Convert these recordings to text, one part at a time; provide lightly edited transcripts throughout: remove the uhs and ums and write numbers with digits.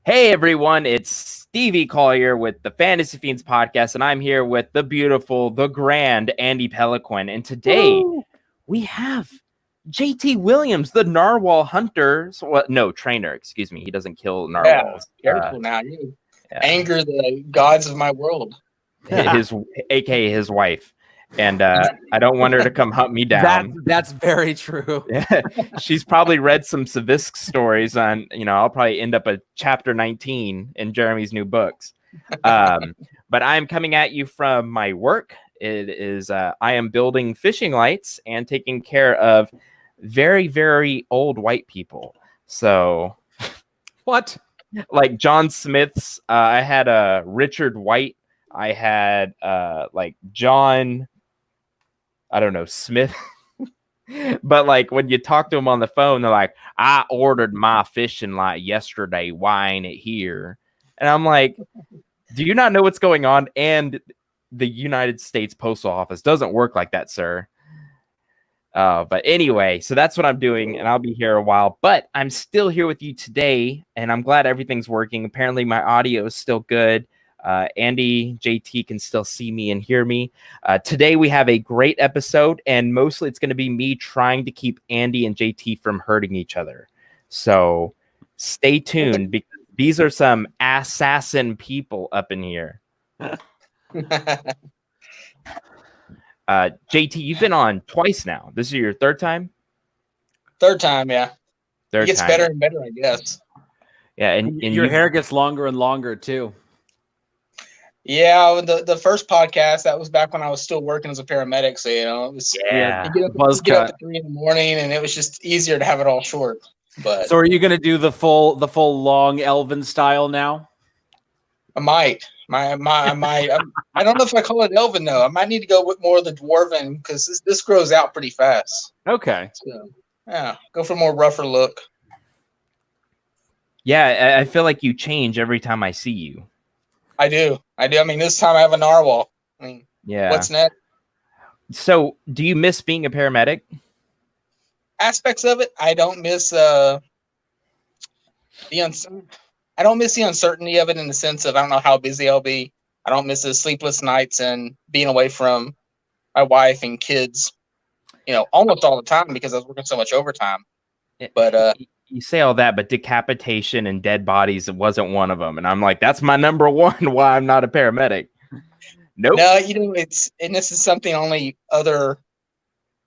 Hey everyone, it's Stevie Collier with the Fantasy Fiends podcast, and I'm here with the beautiful, the grand Andy Peliquin. And today we have JT Williams, the narwhal hunter. Trainer, excuse me. He doesn't kill narwhals. Careful now. You anger the gods of my world. AKA his wife. And I don't want her to come hunt me down. That's very true. She's probably read some Savisk stories on, I'll probably end up at chapter 19 in Jeremy's new books. But I'm coming at you from my work. It is, I am building fishing lights and taking care of very, very old white people. So what? Like John Smith's, I had Richard White. I had John, I don't know, Smith. But like when you talk to them on the phone, they're like, I ordered my fishing light yesterday. Why ain't it here? And I'm like, do you not know what's going on? And the United States Postal Office doesn't work like that, sir. But anyway, so that's what I'm doing, and I'll be here a while. But I'm still here with you today, and I'm glad everything's working. Apparently, my audio is still good. Andy, JT can still see me and hear me. Today we have a great episode, and mostly it's going to be me trying to keep Andy and JT from hurting each other. So stay tuned, because these are some assassin people up in here. JT, you've been on twice now. This is your third time? Third time, yeah. It gets better and better, I guess. Yeah, and your hair gets longer and longer, too. Yeah, the first podcast, that was back when I was still working as a paramedic. So, it was you get up at 3 a.m, and it was just easier to have it all short. But so, are you going to do the full long Elvin style now? I might. I don't know if I call it Elvin though. I might need to go with more of the dwarven because this grows out pretty fast. Okay. So, yeah, go for a more rougher look. Yeah, I feel like you change every time I see you. I do. I mean, this time I have a narwhal. I mean, yeah. What's next? So, do you miss being a paramedic? Aspects of it, I don't miss I don't miss the uncertainty of it in the sense of I don't know how busy I'll be. I don't miss the sleepless nights and being away from my wife and kids, almost all the time because I was working so much overtime. But you say all that, but decapitation and dead bodies, it wasn't one of them. And I'm like, that's my number one why I'm not a paramedic. Nope. No, this is something only other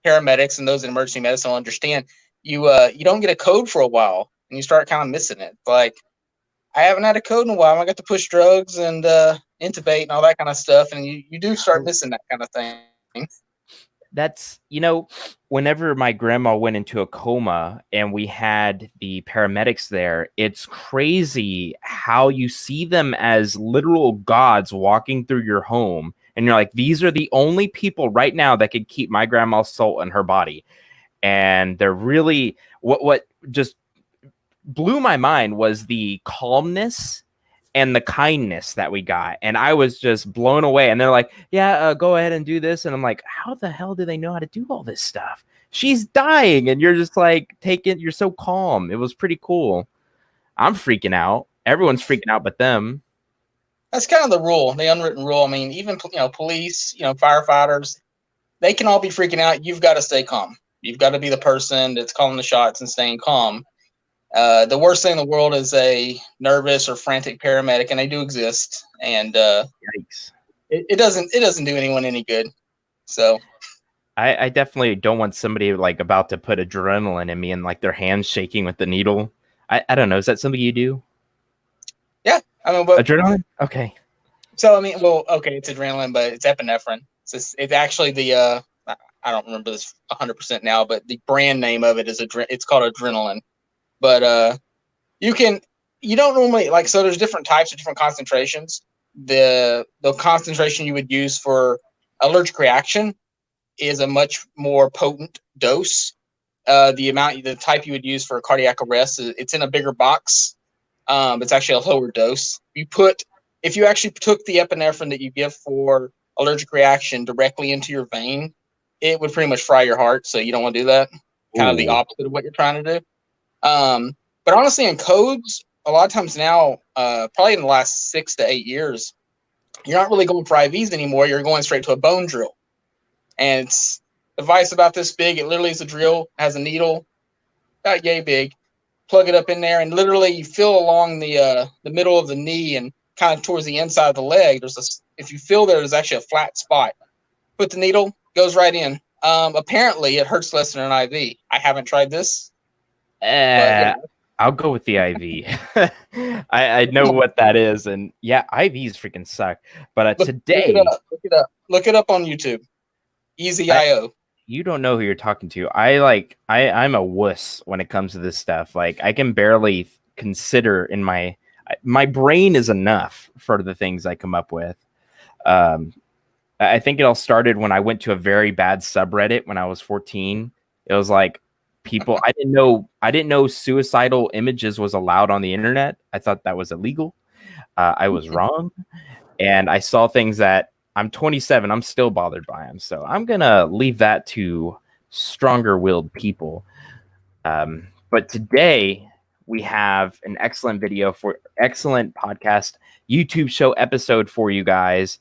paramedics and those in emergency medicine will understand. You don't get a code for a while and you start kind of missing it. Like, I haven't had a code in a while. I got to push drugs and intubate and all that kind of stuff. And you do start missing that kind of thing. That's, whenever my grandma went into a coma and we had the paramedics there, it's crazy how you see them as literal gods walking through your home. And you're like, these are the only people right now that could keep my grandma's soul in her body. And they're really, what just blew my mind was the calmness and the kindness that we got. And I was just blown away. And they're like, yeah, go ahead and do this. And I'm like, how the hell do they know how to do all this stuff? She's dying. And you're just like, you're so calm. It was pretty cool. I'm freaking out. Everyone's freaking out but them. That's kind of the rule, the unwritten rule. I mean, even, police, firefighters, they can all be freaking out. You've got to stay calm. You've got to be the person that's calling the shots and staying calm. The worst thing in the world is a nervous or frantic paramedic, and they do exist. And yikes. It doesn't do anyone any good. So I definitely don't want somebody like about to put adrenaline in me and like their hands shaking with the needle. I don't know. Is that something you do? Yeah, I mean, but adrenaline. Okay. So I mean, it's adrenaline, but it's epinephrine. It's actually the I don't remember this 100% now, but the brand name of it is it's called adrenaline. But you don't normally so there's different types of different concentrations. The concentration you would use for allergic reaction is a much more potent dose. The type you would use for cardiac arrest, it's in a bigger box. It's actually a lower dose. If you actually took the epinephrine that you give for allergic reaction directly into your vein, it would pretty much fry your heart. So you don't want to do that. Kind of the opposite of what you're trying to do. But honestly, in codes, a lot of times now, probably in the last 6 to 8 years, you're not really going for IVs anymore. You're going straight to a bone drill. And it's a device about this big. It literally is a drill, has a needle, about yay big. Plug it up in there, and literally you feel along the middle of the knee and kind of towards the inside of the leg. If you feel there's actually a flat spot. Put the needle, goes right in. Apparently, it hurts less than an IV. I haven't tried this. Yeah. I'll go with the IV. I know what that is, and yeah, IVs freaking suck. But today, look it up on YouTube. Easy.io. You don't know who you're talking to. I'm a wuss when it comes to this stuff. Like, I can barely consider in my brain is enough for the things I come up with. I think it all started when I went to a very bad subreddit when I was 14. It was like people I didn't know suicidal images was allowed on the internet. I thought that was illegal. I was wrong, and I saw things that I'm 27. I'm still bothered by them, so I'm gonna leave that to stronger-willed people. But today we have an excellent podcast YouTube show episode for you guys.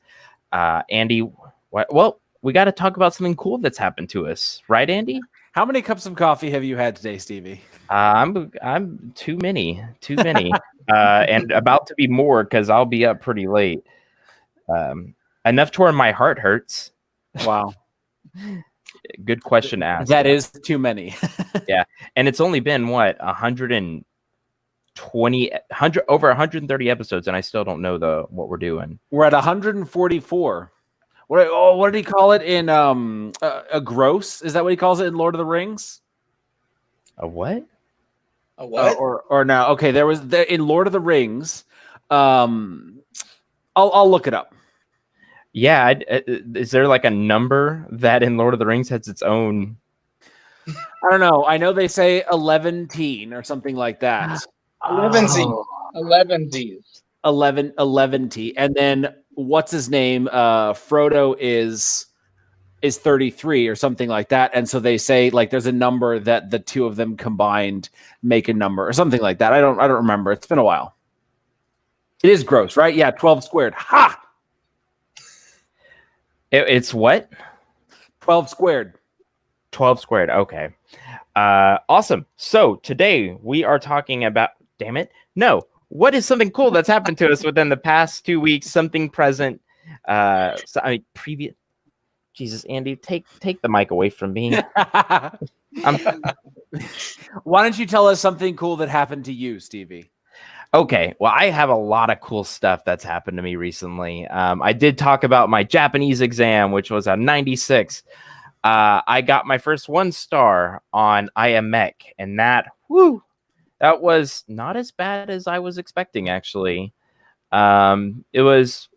Andy, well, we got to talk about something cool that's happened to us, right, Andy? How many cups of coffee have you had today, Stevie? I'm too many, and about to be more because I'll be up pretty late. Enough to where my heart hurts. Wow. Good question asked. That is too many. Yeah, and it's only been what 130 episodes, and I still don't know what we're doing. We're at 144. What did he call it in a gross? Is that what he calls it in Lord of the Rings? A what? A what? Or no? Okay, there in Lord of the Rings. I'll look it up. Yeah, is there like a number that in Lord of the Rings has its own? I don't know. I know they say 11 or something like that. 11 Z's. 11 T. And then what's his name? Frodo is 33 or something like that. And so they say like there's a number that the two of them combined make a number or something like that. I don't remember. It's been a while. It is gross, right? Yeah, 12 squared. Ha! It's what? 12 squared. 12 squared. Okay. Awesome. So today we are talking about, damn it. No. What is something cool that's happened to us within the past 2 weeks? Something present. Previous. Jesus, Andy, take the mic away from me. Why don't you tell us something cool that happened to you, Stevie? Okay, well, I have a lot of cool stuff that's happened to me recently. I did talk about my Japanese exam, which was a 96. I got my first 1 star on IMEC, and that was not as bad as I was expecting, actually. It was,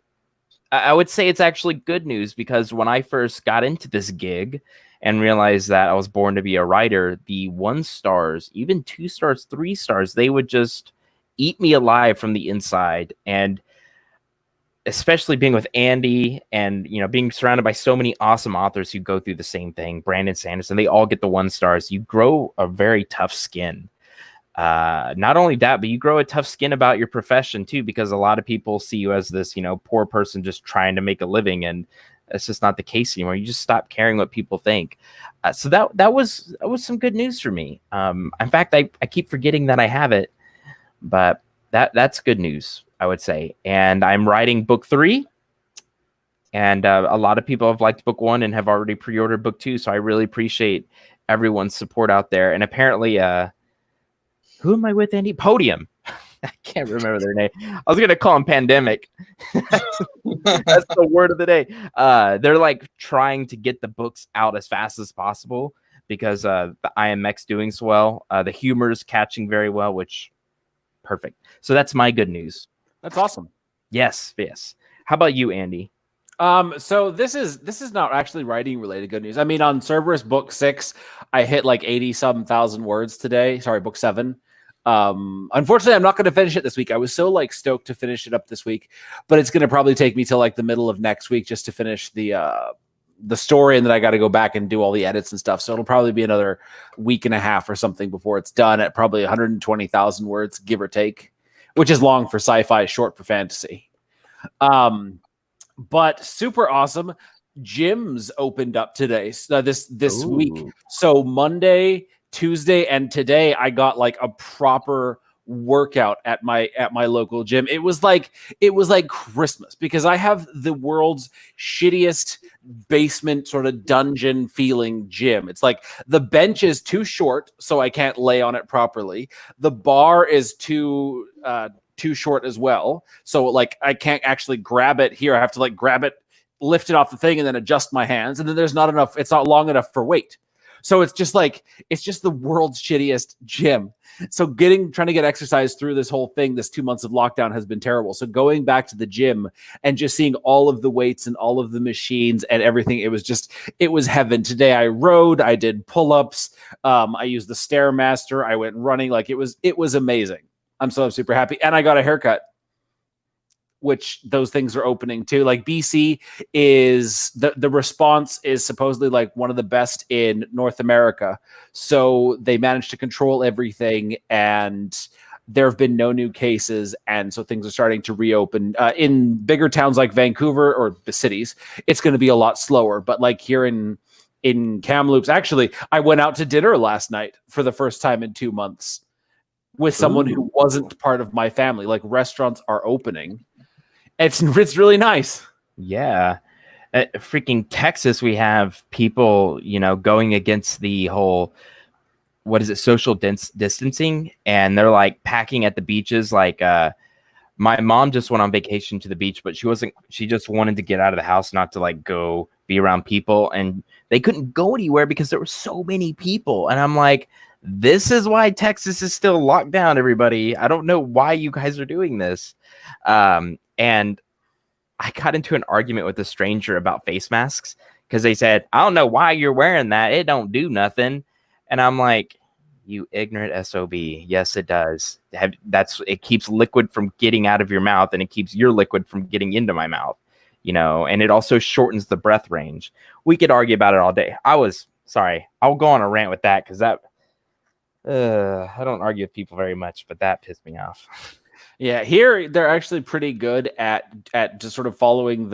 I would say it's actually good news, because when I first got into this gig and realized that I was born to be a writer, the 1 stars, even 2 stars, 3 stars, they would just eat me alive from the inside. And especially being with Andy and, being surrounded by so many awesome authors who go through the same thing, Brandon Sanderson, they all get the 1 stars. You grow a very tough skin. Not only that, but you grow a tough skin about your profession too, because a lot of people see you as this, poor person just trying to make a living, and that's just not the case anymore. You just stop caring what people think. So that was some good news for me. In fact, I keep forgetting that I have it, but that's good news, I would say. And I'm writing book 3, and a lot of people have liked book 1 and have already pre-ordered book 2. So I really appreciate everyone's support out there. And apparently, who am I with, Andy? Podium. I can't remember their name. I was going to call them Pandemic. That's the word of the day. They're like trying to get the books out as fast as possible because the IMX doing so well. The humor is catching very well, which perfect. So that's my good news. That's awesome. Yes. How about you, Andy? So this is not actually writing related good news. I mean, on Cerberus book 6, I hit like 80-some thousand words today. Sorry, book 7. Unfortunately, I'm not going to finish it this week. I was so stoked to finish it up this week, but it's going to probably take me till like the middle of next week just to finish the story, and then I got to go back and do all the edits and stuff. So it'll probably be another week and a half or something before it's done at probably 120,000 words, give or take. which is long for sci-fi, short for fantasy. But super awesome. Gyms opened up today, this week. So Monday, Tuesday, and today I got like a proper workout at my local gym. It was like Christmas, because I have the world's shittiest basement sort of dungeon feeling gym. It's like the bench is too short, so I can't lay on it properly. The bar is too short as well, so like I can't actually grab it here. I have to like grab it, lift it off the thing, and then adjust my hands, and then there's not enough, it's not long enough for weight. So it's just the world's shittiest gym. So trying to get exercise through this whole thing, this 2 months of lockdown, has been terrible. So going back to the gym and just seeing all of the weights and all of the machines and everything, it was heaven. Today I rode, I did pull-ups, I used the Stairmaster, I went running. Like it was amazing. I'm super happy. And I got a haircut, which those things are opening too. Like BC is the response is supposedly like one of the best in North America. So they managed to control everything, and there have been no new cases. And so things are starting to reopen. In bigger towns like Vancouver or the cities, it's going to be a lot slower. But like here in Kamloops, actually, I went out to dinner last night for the first time in 2 months with someone who wasn't part of my family. Like restaurants are opening. It's really nice. Yeah. Freaking Texas, we have people, going against the whole, social distancing. And they're like packing at the beaches. Like my mom just went on vacation to the beach, but she just wanted to get out of the house, not to like go be around people. And they couldn't go anywhere because there were so many people. And I'm like, this is why Texas is still locked down, everybody. I don't know why you guys are doing this. And I got into an argument with a stranger about face masks because they said, I don't know why you're wearing that. It don't do nothing. And I'm like, you ignorant SOB. Yes, it does. It keeps liquid from getting out of your mouth, and it keeps your liquid from getting into my mouth, and it also shortens the breath range. We could argue about it all day. I'll go on a rant with that because I don't argue with people very much, but that pissed me off. Yeah, here they're actually pretty good at just sort of following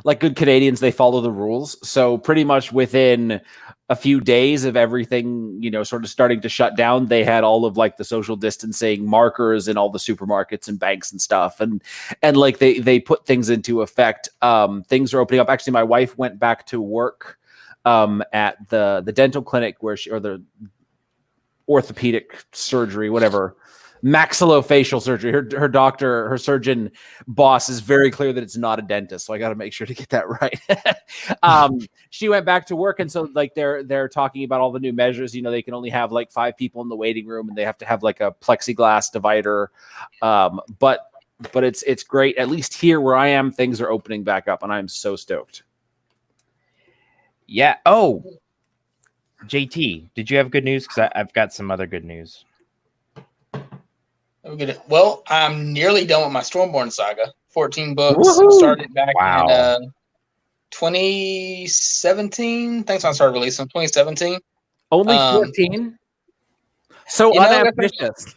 like good Canadians, they follow the rules. So pretty much within a few days of everything, sort of starting to shut down, they had all of like the social distancing markers in all the supermarkets and banks and stuff. And like they put things into effect. Things are opening up. Actually, my wife went back to work at the dental clinic or the orthopedic surgery, whatever. Maxillofacial surgery. Her surgeon boss is very clear that it's not a dentist, so I got to make sure to get that right. She went back to work, and so like they're talking about all the new measures. They can only have like 5 people in the waiting room, and they have to have like a plexiglass divider. But it's great. At least here where I am, things are opening back up, and I'm so stoked. Yeah. Oh, JT, did you have good news? Because I've got some other good news. Well, I'm nearly done with my Stormborn saga. 14 books. Woo-hoo! Started back in 2017. Thanks, I started releasing 2017. Only 14. So unambitious.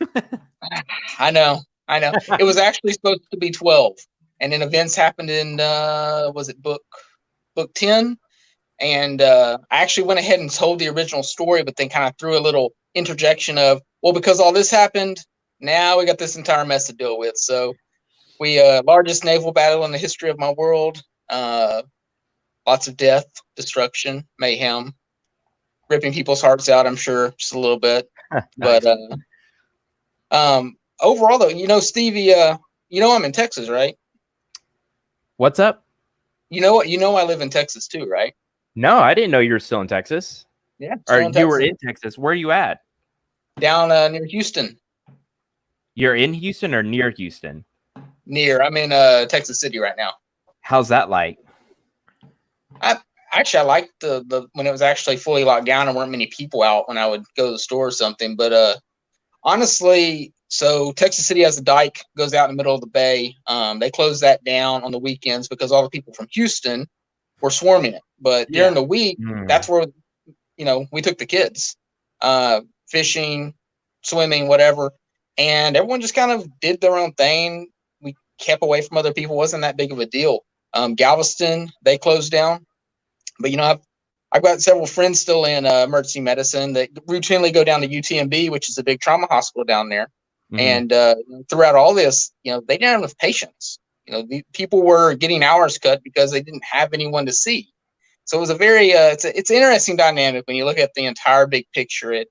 I know. It was actually supposed to be 12, and then events happened in was it book 10? And I actually went ahead and told the original story, but then kind of threw a little interjection of, well, because all this happened, now we got this entire mess to deal with. So we largest naval battle in the history of my world. Lots of death, destruction, mayhem, ripping people's hearts out, I'm sure, just a little bit. Nice. But overall, though, Stevie, I'm in Texas, right? What's up? I live in Texas too, right? No, I didn't know you were still in Texas. Yeah. Or you were in Texas. Where are you at? Down near Houston. You're in Houston or near Houston? Near. I'm in Texas City right now. How's that like? I liked the when it was actually fully locked down and weren't many people out when I would go to the store or something. But honestly, so Texas City has a dike, goes out in the middle of the bay. They closed that down on the weekends because all the people from Houston were swarming it. But during the week, that's where, we took the kids, fishing, swimming, whatever. and everyone just kind of did their own thing. We kept away from other people. It wasn't that big of a deal. Galveston, they closed down, but I've got several friends still in emergency medicine that routinely go down to UTMB, which is a big trauma hospital down there. Mm-hmm. And throughout all this, they didn't have enough patients. The people were getting hours cut because they didn't have anyone to see. So it was a very it's an interesting dynamic when you look at the entire big picture. It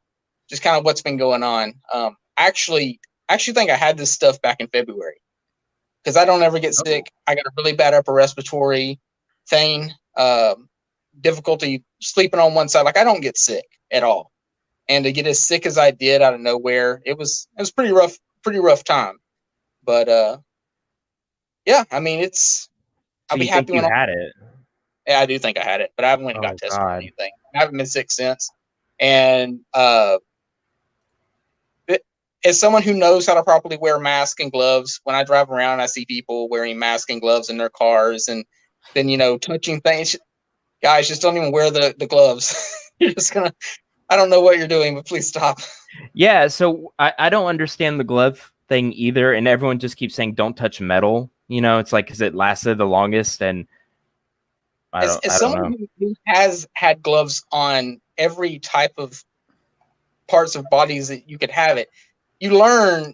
just kind of what's been going on. I actually think I had this stuff back in February because I don't ever get sick. I got a really bad upper respiratory thing, difficulty sleeping on one side. Like I don't get sick at all, and to get as sick as I did out of nowhere, it was pretty rough time. But yeah, I mean I'll be happy when you had it. Yeah, I do think I had it, but I haven't went and got tested or anything. I haven't been sick since. And as someone who knows how to properly wear a mask and gloves, when I drive around, I see people wearing masks and gloves in their cars, and then touching things. Guys, just don't even wear the gloves. You're just gonna. I don't know what you're doing, but please stop. Yeah, so I don't understand the glove thing either, and everyone just keeps saying don't touch metal. It's like because it lasted the longest, and as someone who has had gloves on every type of parts of bodies that you could have it, you learn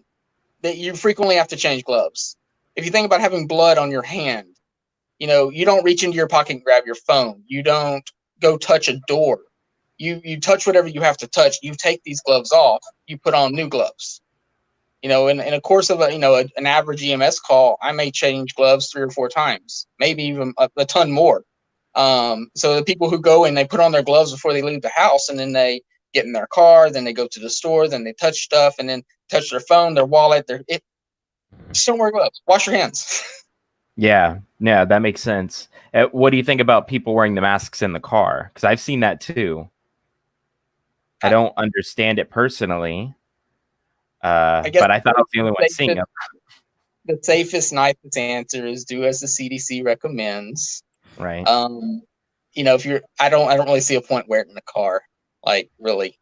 that you frequently have to change gloves. If you think about having blood on your hand, you don't reach into your pocket and grab your phone. You don't go touch a door. You touch whatever you have to touch. You take these gloves off. You put on new gloves. In a course of an average EMS call, I may change gloves 3 or 4 times, maybe even a ton more. So the people who go and they put on their gloves before they leave the house, and then they get in their car, then they go to the store, then they touch stuff, and then touch their phone, their wallet. Just don't wear gloves. Wash your hands. Yeah, that makes sense. What do you think about people wearing the masks in the car? Because I've seen that too. I don't understand it personally, but I thought I was the only one seeing it. The safest, nicest answer is do as the CDC recommends. Right. If I don't really see a point wearing it in the car, like really.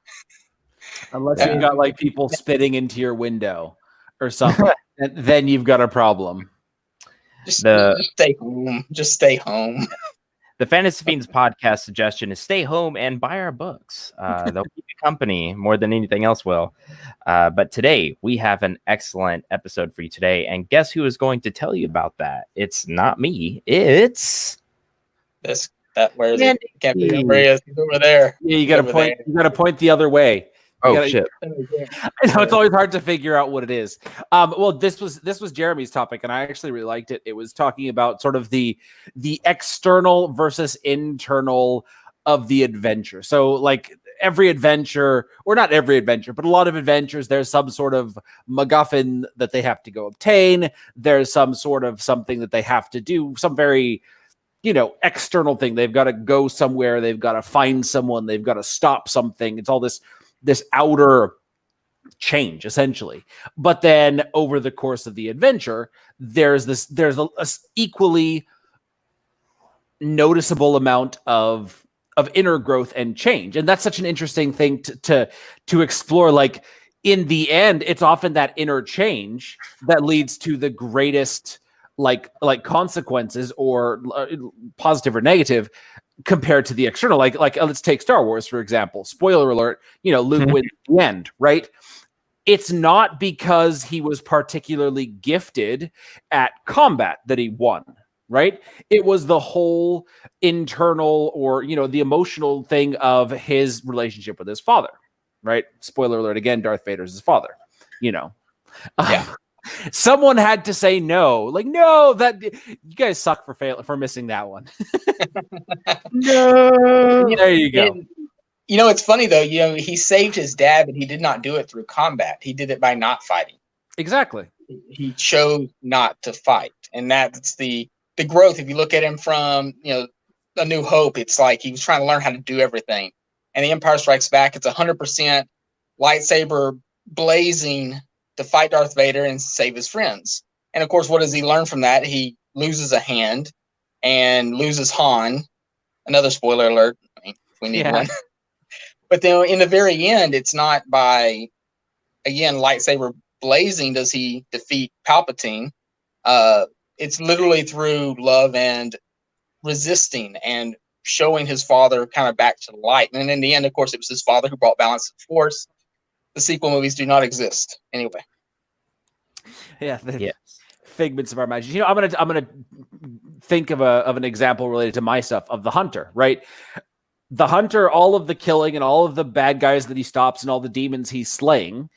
Unless you've got like people spitting into your window or something, then you've got a problem. Just stay home. Just stay home. The Fantasy Fiends podcast suggestion is stay home and buy our books. They'll keep you company more than anything else will. But today we have an excellent episode for you today. And guess who is going to tell you about that? It's not me. It's where is it? Can't be over there. Yeah, you got to point. You got to point the other way. Shit! I know it's always hard to figure out what it is. Well, this was Jeremy's topic, and I actually really liked it. It was talking about sort of the external versus internal of the adventure. So, like every adventure, or not every adventure, but a lot of adventures, there's some sort of MacGuffin that they have to go obtain. There's some sort of something that they have to do. Some very external thing. They've got to go somewhere. They've got to find someone. They've got to stop something. It's all this outer change essentially. But then over the course of the adventure, there's a equally noticeable amount of inner growth and change. And that's such an interesting thing to explore. Like in the end, it's often that inner change that leads to the greatest like consequences, or positive or negative, compared to the external. Like let's take Star Wars, for example. Spoiler alert, Luke wins at the end, right? It's not because he was particularly gifted at combat that he won, right? It was the whole internal, or the emotional thing of his relationship with his father, right? Spoiler alert again, Darth Vader's his father, Yeah. Someone had to say no. Like, no, that you guys suck for missing that one. No. There you go. It's funny though. He saved his dad, but he did not do it through combat. He did it by not fighting. Exactly. He chose not to fight, and that's the growth. If you look at him from A New Hope, it's like he was trying to learn how to do everything, and The Empire Strikes Back, it's 100% lightsaber blazing to fight Darth Vader and save his friends. And of course, what does he learn from that? He loses a hand and loses Han. Another spoiler alert. If we need one. But then in the very end, it's not by, again, lightsaber blazing does he defeat Palpatine. It's literally through love and resisting and showing his father kind of back to the light. And in the end, of course, it was his father who brought balance to the Force. The sequel movies do not exist anyway. Yeah, Yes. figments of our imagination. You know, I'm gonna think of an example related to my stuff of the Hunter, right? The Hunter, all of the killing and all of the bad guys that he stops and all the demons he's slaying,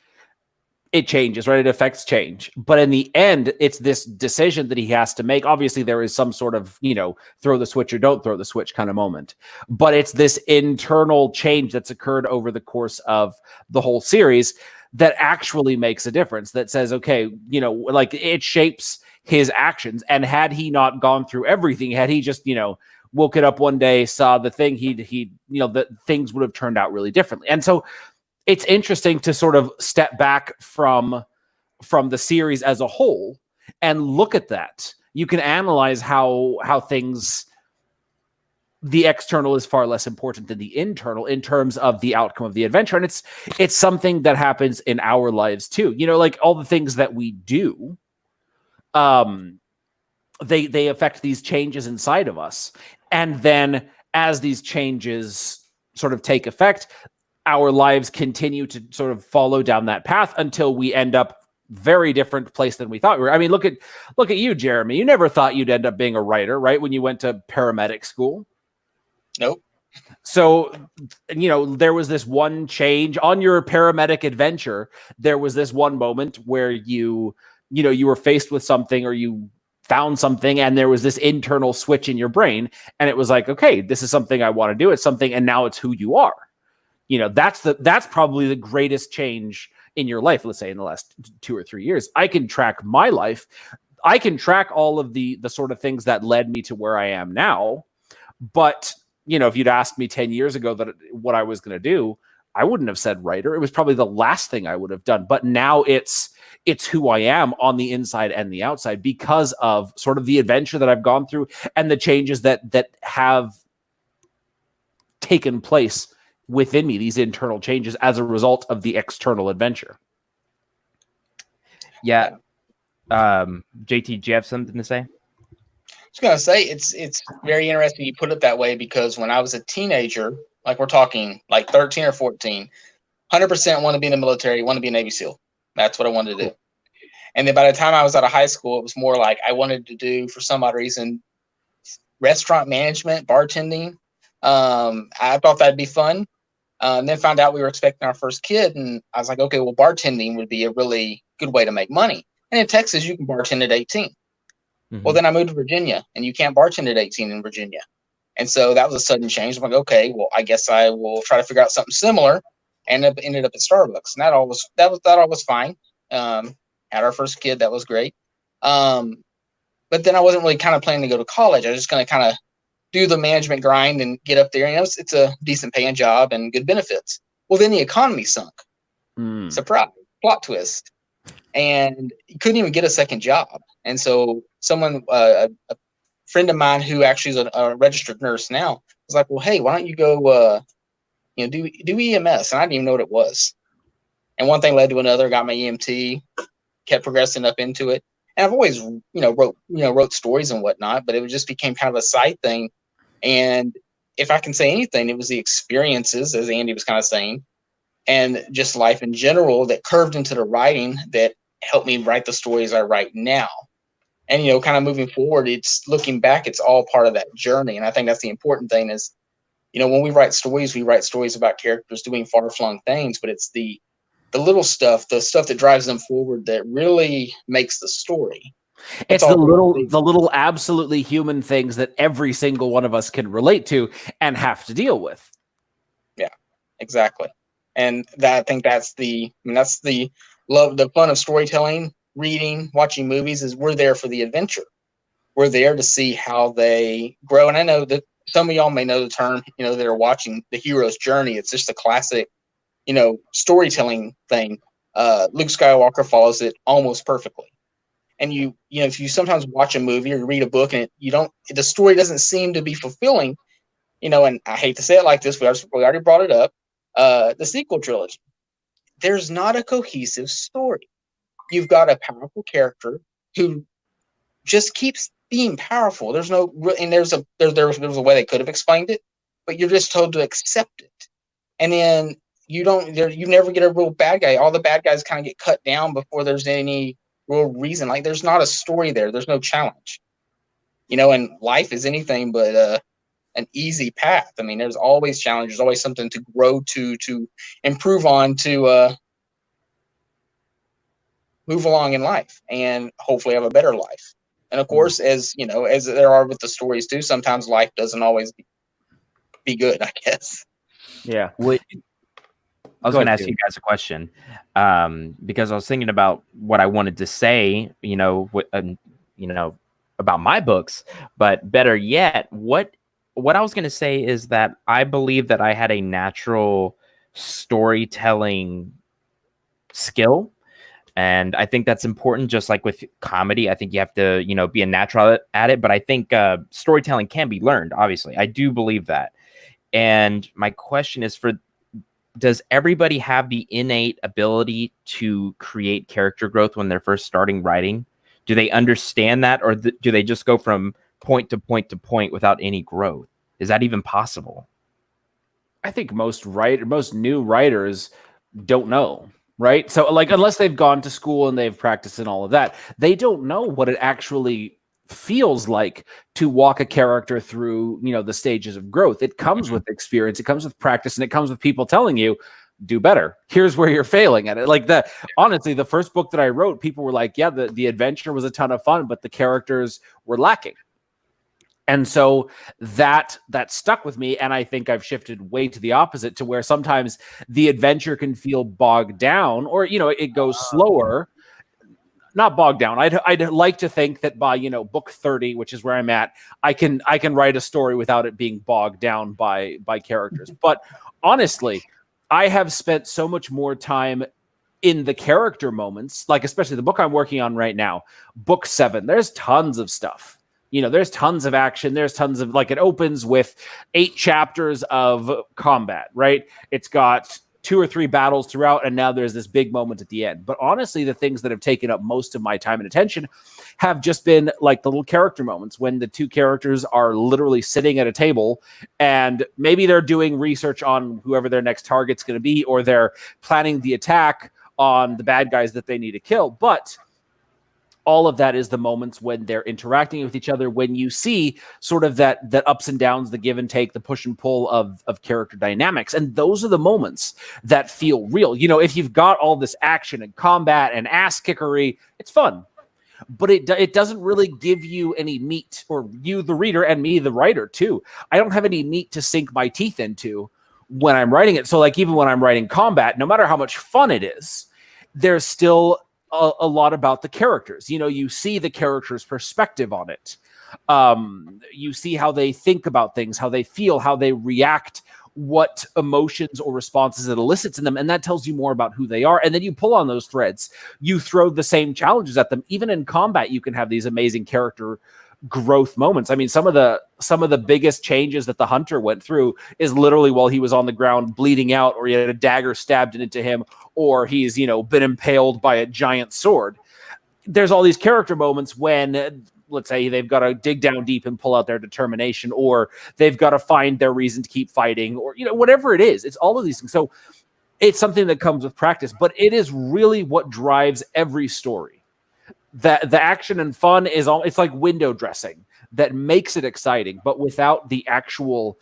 it changes, right? It affects change. But in the end, it's this decision that he has to make. Obviously, there is some sort of, you know, throw the switch or don't throw the switch kind of moment. But it's this internal change that's occurred over the course of the whole series that actually makes a difference, that says, okay, you know, like it shapes his actions. And had he not gone through everything, had he just, you know, woken up one day, saw the thing, he you know, that things would have turned out really differently. And so it's interesting to sort of step back from the series as a whole and look at that. You can analyze how things, the external is far less important than the internal in terms of the outcome of the adventure. And it's something that happens in our lives too. You know, like all the things that we do, they affect these changes inside of us. And then as these changes sort of take effect, our lives continue to sort of follow down that path until we end up very different place than we thought we were. I mean, look at you, Jeremy. You never thought you'd end up being a writer, right? When you went to paramedic school. Nope. So, you know, there was this one change on your paramedic adventure. There was this one moment where you were faced with something, or you found something, and there was this internal switch in your brain, and it was like, okay, this is something I want to do. It's something, and now it's who you are. You know, that's probably the greatest change in your life, let's say in the last 2 or 3 years. I can track my life. I can track all of the sort of things that led me to where I am now. But, you know, if you'd asked me 10 years ago that what I was going to do, I wouldn't have said writer. It was probably the last thing I would have done. But now it's who I am on the inside and the outside, because of sort of the adventure that I've gone through and the changes that have taken place within me, these internal changes as a result of the external adventure. Yeah. JT, do you have something to say? I was going to say, it's very interesting you put it that way, because when I was a teenager, like we're talking like 13 or 14, 100% want to be in the military, want to be a Navy SEAL. That's what I wanted to do. And then by the time I was out of high school, it was more like I wanted to do, for some odd reason, restaurant management, bartending. I thought that'd be fun. And then found out we were expecting our first kid, and I was like, okay, well, bartending would be a really good way to make money. And in Texas, you can bartend at 18. Mm-hmm. Well, then I moved to Virginia, and you can't bartend at 18 in Virginia. And so that was a sudden change. I'm like, okay, well, I guess I will try to figure out something similar, and ended up at Starbucks. And that all was fine. Had our first kid, that was great. But then I wasn't really kind of planning to go to college. I was just going to kind of do the management grind and get up there. You know, it's a decent paying job and good benefits. Well, then the economy sunk. Surprise, plot twist. And you couldn't even get a second job. And so someone, a friend of mine who actually is a registered nurse now, was like, well, hey, why don't you go, do EMS? And I didn't even know what it was. And one thing led to another, got my EMT, kept progressing up into it. And I've always, wrote stories and whatnot, but it just became kind of a side thing. And if I can say anything, it was the experiences, as Andy was kind of saying, and just life in general that curved into the writing that helped me write the stories I write now. And, kind of moving forward, it's looking back, it's all part of that journey. And I think that's the important thing is, when we write stories about characters doing far-flung things, but it's the little stuff, the stuff that drives them forward that really makes the story. It's the little absolutely human things that every single one of us can relate to and have to deal with. Yeah, exactly. And I think that's the love, the fun of storytelling, reading, watching movies, is we're there for the adventure. We're there to see how they grow. And I know that some of y'all may know the term, that are watching the hero's journey. It's just a classic, storytelling thing. Luke Skywalker follows it almost perfectly. And if you sometimes watch a movie or read a book and the story doesn't seem to be fulfilling, and I hate to say it like this, we already brought it up, the sequel trilogy. There's not a cohesive story. you've got a powerful character who just keeps being powerful. There's no, and there's a way they could have explained it, but you're just told to accept it, and then you never get a real bad guy. All the bad guys kind of get cut down before there's any real reason. Like there's not a story there. There's no challenge, and life is anything but an easy path. I mean, there's always challenges, always something to grow to improve on, to move along in life and hopefully have a better life. And of course, as there are with the stories too, sometimes life doesn't always be good, I guess. Yeah. I was going to ask you guys a question because I was thinking about what I wanted to say, about my books, but better yet, what I was going to say is that I believe that I had a natural storytelling skill. And I think that's important, just like with comedy. I think you have to, be a natural at it. But I think storytelling can be learned, obviously. I do believe that. And my question is does everybody have the innate ability to create character growth when they're first starting writing? Do they understand that? Or do they just go from point to point to point without any growth? Is that even possible? I think most new writers don't know. Right. So like, unless they've gone to school and they've practiced and all of that, they don't know what it actually feels like to walk a character through, the stages of growth. It comes with experience. It comes with practice, and it comes with people telling you, do better. Here's where you're failing at it. Like honestly, the first book that I wrote, people were like, yeah, the adventure was a ton of fun, but the characters were lacking. And so that stuck with me, and I think I've shifted way to the opposite, to where sometimes the adventure can feel bogged down, or it goes slower. Not bogged down. I'd like to think that by book 30, which is where I'm at, I can write a story without it being bogged down by characters. But honestly, I have spent so much more time in the character moments, like especially the book I'm working on right now, book 7. There's tons of stuff. There's tons of action. There's tons of, it opens with 8 chapters of combat, right? It's got 2 or 3 battles throughout, and now there's this big moment at the end. But honestly, the things that have taken up most of my time and attention have just been like the little character moments when the 2 characters are literally sitting at a table, and maybe they're doing research on whoever their next target's going to be, or they're planning the attack on the bad guys that they need to kill. But all of that is the moments when they're interacting with each other, when you see sort of that ups and downs, the give and take, the push and pull of character dynamics. And those are the moments that feel real. If you've got all this action and combat and ass kickery, it's fun. But it doesn't really give you any meat, or you, the reader, and me, the writer, too. I don't have any meat to sink my teeth into when I'm writing it. So like, even when I'm writing combat, no matter how much fun it is, there's still a lot about the characters. You see the character's perspective on it. You see how they think about things, how they feel, how they react, what emotions or responses it elicits in them. And that tells you more about who they are. And then you pull on those threads. You throw the same challenges at them. Even in combat, you can have these amazing character growth moments. I mean, some of the biggest changes that the hunter went through is literally while he was on the ground bleeding out, or he had a dagger stabbed into him, or he's been impaled by a giant sword. There's all these character moments when, let's say, they've got to dig down deep and pull out their determination, or they've got to find their reason to keep fighting, or whatever it is. It's all of these things. So it's something that comes with practice, but it is really what drives every story. The action and fun it's like window dressing that makes it exciting, but without the actual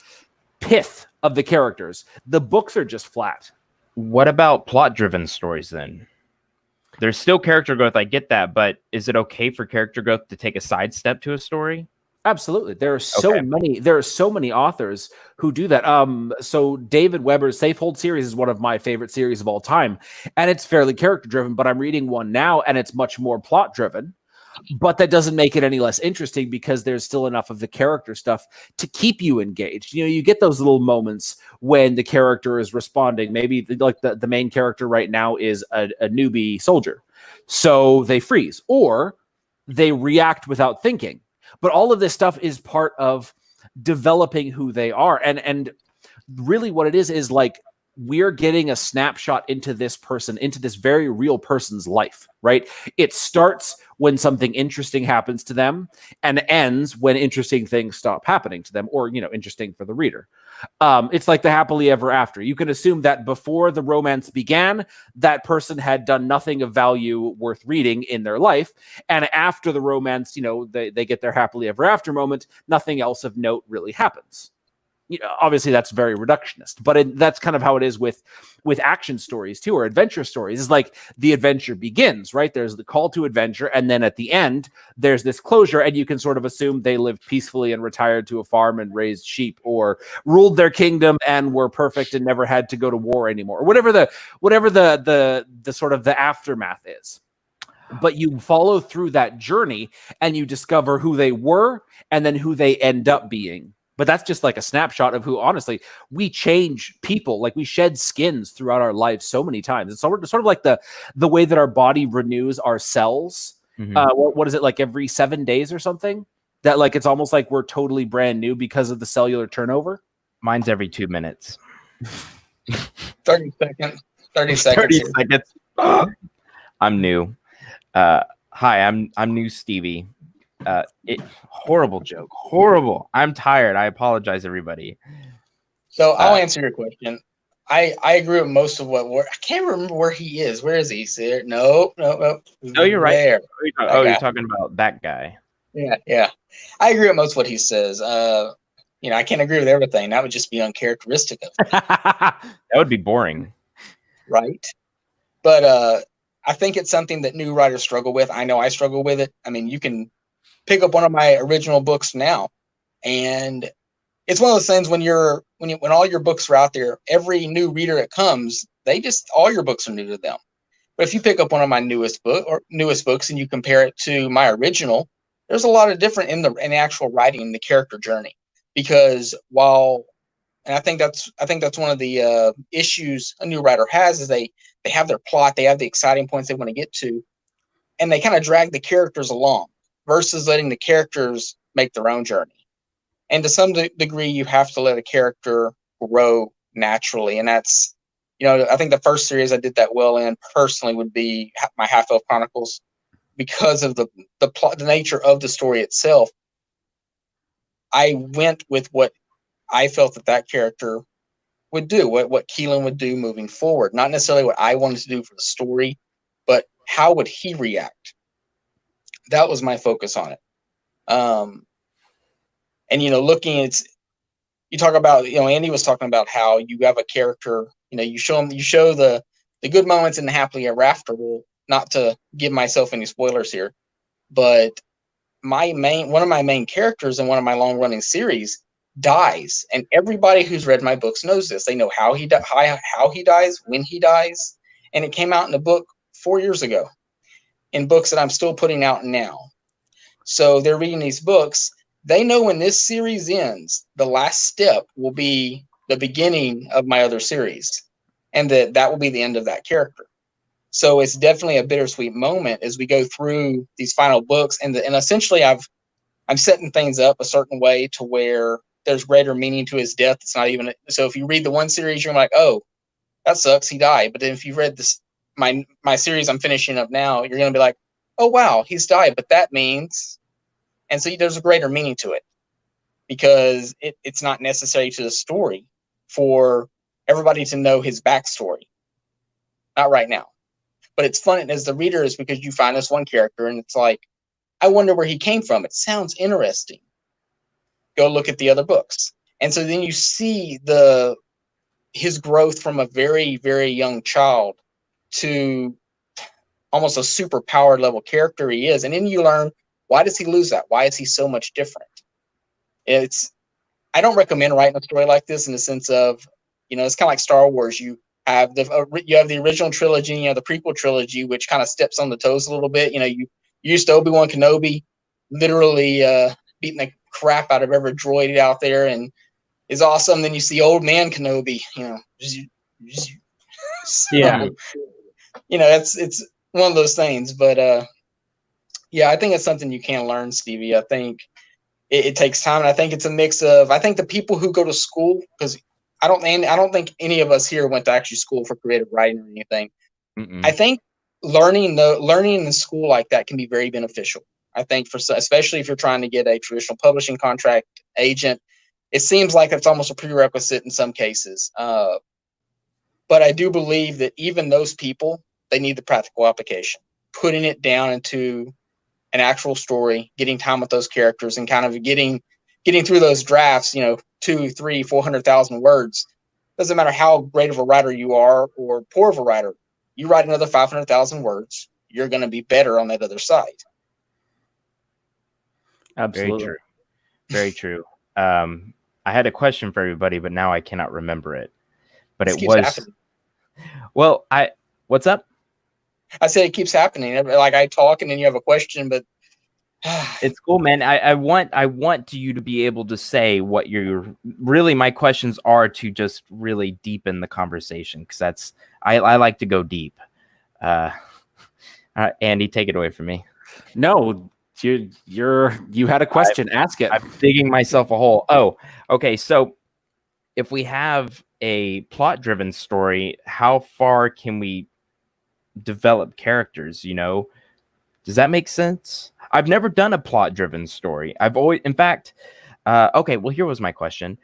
pith of the characters, the books are just flat. What about plot-driven stories then? There's still character growth, I get that, but is it okay for character growth to take a sidestep to a story? Absolutely. There are so many authors who do that. So David Weber's Safehold series is one of my favorite series of all time, and it's fairly character driven, but I'm reading one now and it's much more plot driven. But that doesn't make it any less interesting, because there's still enough of the character stuff to keep you engaged. You get those little moments when the character is responding. Maybe like the main character right now is a newbie soldier, so they freeze, or they react without thinking. But all of this stuff is part of developing who they are. And really what it is like we're getting a snapshot into this person, into this very real person's life, right? It starts when something interesting happens to them and ends when interesting things stop happening to them, or, interesting for the reader. It's like the happily ever after. You can assume that before the romance began, that person had done nothing of value worth reading in their life. And after the romance, they get their happily ever after moment, nothing else of note really happens. Obviously that's very reductionist, but that's kind of how it is with action stories too, or adventure stories. It's like the adventure begins, right? There's the call to adventure, and then at the end there's this closure, and you can sort of assume they lived peacefully and retired to a farm and raised sheep, or ruled their kingdom and were perfect and never had to go to war anymore, or whatever the sort of the aftermath is. But you follow through that journey and you discover who they were and then who they end up being. But that's just like a snapshot of who, honestly, we change people. Like, we shed skins throughout our lives so many times. It's sort of like the way that our body renews our cells. Mhm. What is it, like every 7 days or something? That, like, it's almost like we're totally brand new because of the cellular turnover. Mine's every 2 minutes. 30 seconds. 30 seconds. 30 seconds. I'm new. Hi, I'm new Stevie. Horrible joke. Horrible. I'm tired. I apologize, everybody. So I'll answer your question. I agree with most of what. I can't remember where he is. Where is he? Is there? No. No, you're right. There. You're talking about that guy. Yeah. I agree with most of what he says. I can't agree with everything. That would just be uncharacteristic of him. That would be boring. Right. But I think it's something that new writers struggle with. I know I struggle with it. I mean, you can pick up one of my original books now, and it's one of those things when all your books are out there, every new reader that comes, all your books are new to them. But if you pick up one of my newest books and you compare it to my original, there's a lot of different in the actual writing and the character journey. Because I think that's one of the issues a new writer has, is they have their plot, they have the exciting points they want to get to, and they kind of drag the characters along versus letting the characters make their own journey. And to some degree, you have to let a character grow naturally. And that's, I think the first series I did that well in personally would be my Half-Elf Chronicles, because of the plot, the nature of the story itself. I went with what I felt that character would do, what Keelan would do moving forward. Not necessarily what I wanted to do for the story, but how would he react? That was my focus on it. And you talk about, Andy was talking about how you have a character, you show the good moments in the happily ever after. Well, not to give myself any spoilers here, but one of my main characters in one of my long running series dies, and everybody who's read my books knows this. They know how he dies, when he dies, and it came out in a book 4 years ago, in books that I'm still putting out now. So they're reading these books. They know when this series ends, the last step will be the beginning of my other series, and that will be the end of that character. So it's definitely a bittersweet moment as we go through these final books, and essentially I'm setting things up a certain way to where there's greater meaning to his death. It's not even so. If you read the one series, you're like, oh, that sucks, he died. But then if you read this my series I'm finishing up now, you're gonna be like, oh wow, he's died. But that means, and so there's a greater meaning to it, because it's not necessary to the story for everybody to know his backstory. Not right now. But it's fun as the reader, is because you find this one character and it's like, I wonder where he came from. It sounds interesting. Go look at the other books. And so then you see his growth from a very, very young child to almost a super powered level character he is. And then you learn, why does he lose that? Why is he so much different? I don't recommend writing a story like this in the sense of, it's kind of like Star Wars. You have the original trilogy, the prequel trilogy, which kind of steps on the toes a little bit. You used to Obi-Wan Kenobi literally beating the crap out of every droid out there and is awesome. Then you see old man Kenobi, Yeah. It's one of those things. But I think it's something you can learn, Stevie. I think it takes time, and I think it's a mix of, I think the people who go to school, because I don't think any of us here went to actually school for creative writing or anything. Mm-mm. I think learning in school like that can be very beneficial. I think especially if you're trying to get a traditional publishing contract agent, it seems like it's almost a prerequisite in some cases. But I do believe that even those people, they need the practical application, putting it down into an actual story, getting time with those characters, and kind of getting through those drafts. 2, 3, 400,000 words. Doesn't matter how great of a writer you are or poor of a writer. You write another 500,000 words, you're going to be better on that other side. Absolutely. Very true. Very true. I had a question for everybody, but now I cannot remember it. But This it keeps was happening. Well, what's up? I said it keeps happening. Like I talk and then you have a question, but it's cool, man. I want you to be able to say what you're really. My questions are to just really deepen the conversation, because I like to go deep. Andy, take it away from me. No, you had a question. Ask it. I'm digging myself a hole. Oh, okay. So if we have a plot-driven story, how far can we develop characters? Does that make sense? I've never done a plot-driven story. I've always, in fact, okay. Well, here was my question.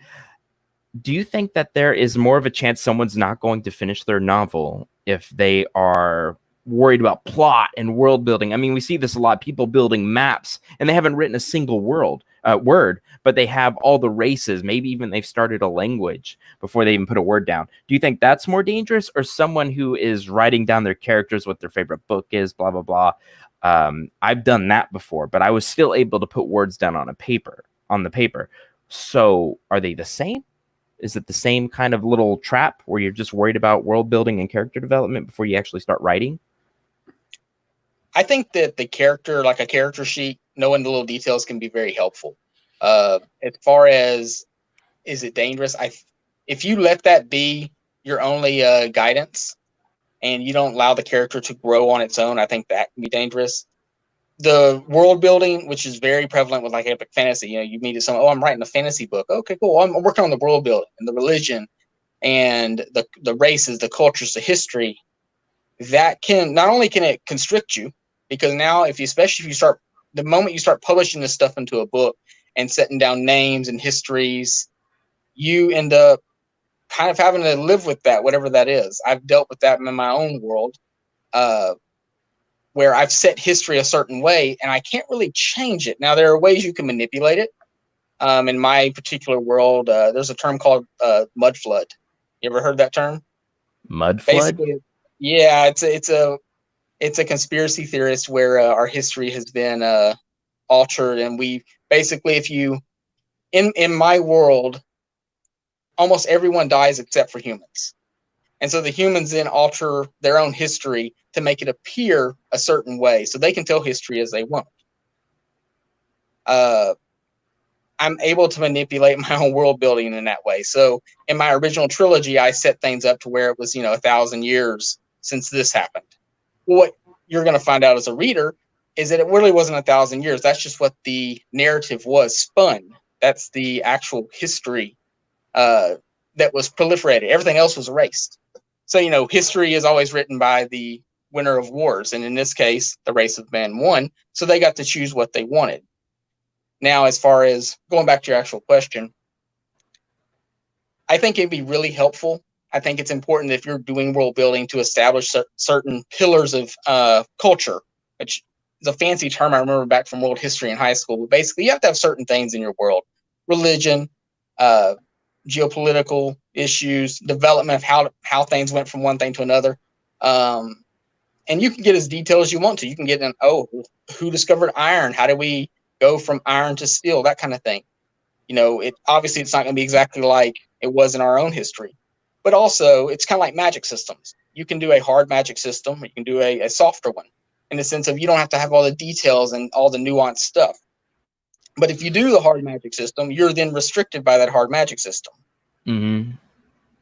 Do you think that there is more of a chance someone's not going to finish their novel if they are worried about plot and world building? I mean, we see this a lot. People building maps and they haven't written a single word, but they have all the races. Maybe even they've started a language before they even put a word down. Do you think that's more dangerous, or someone who is writing down their characters, what their favorite book is, blah, blah, blah? I've done that before, but I was still able to put words down on the paper. So are they the same? Is it the same kind of little trap where you're just worried about world building and character development before you actually start writing? I think that the character, like a character sheet, knowing the little details can be very helpful. As far as, is it dangerous? If you let that be your only guidance and you don't allow the character to grow on its own, I think that can be dangerous. The world building, which is very prevalent with like epic fantasy, you meet someone, I'm writing a fantasy book. Okay, cool. I'm working on the world building and the religion and the races, the cultures, the history. That can, not only can it constrict you, because now especially if you start, the moment you start publishing this stuff into a book and setting down names and histories, you end up kind of having to live with that, whatever that is. I've dealt with that in my own world, where I've set history a certain way and I can't really change it. Now, there are ways you can manipulate it. In my particular world, there's a term called mud flood. You ever heard that term? Mud flood? Basically, yeah, it's a conspiracy theorist where our history has been altered, and we basically, if you in my world, almost everyone dies except for humans. And so the humans then alter their own history to make it appear a certain way so they can tell history as they want. I'm able to manipulate my own world building in that way. So in my original trilogy, I set things up to where it was, 1,000 years since this happened. What you're going to find out as a reader is that it really wasn't 1,000 years. That's just what the narrative was spun. That's the actual history that was proliferated. Everything else was erased. So, history is always written by the winner of wars. And in this case, the race of man won. So they got to choose what they wanted. Now, as far as going back to your actual question, I think it'd be really helpful. I think it's important if you're doing world building to establish certain pillars of culture, which is a fancy term I remember back from world history in high school. But basically, you have to have certain things in your world: religion, geopolitical issues, development of how things went from one thing to another. And you can get as detailed as you want to. You can get who discovered iron? How did we go from iron to steel? That kind of thing. Obviously it's not going to be exactly like it was in our own history, but also it's kind of like magic systems. You can do a hard magic system. You can do a softer one in the sense of you don't have to have all the details and all the nuanced stuff. But if you do the hard magic system, you're then restricted by that hard magic system. Mm-hmm.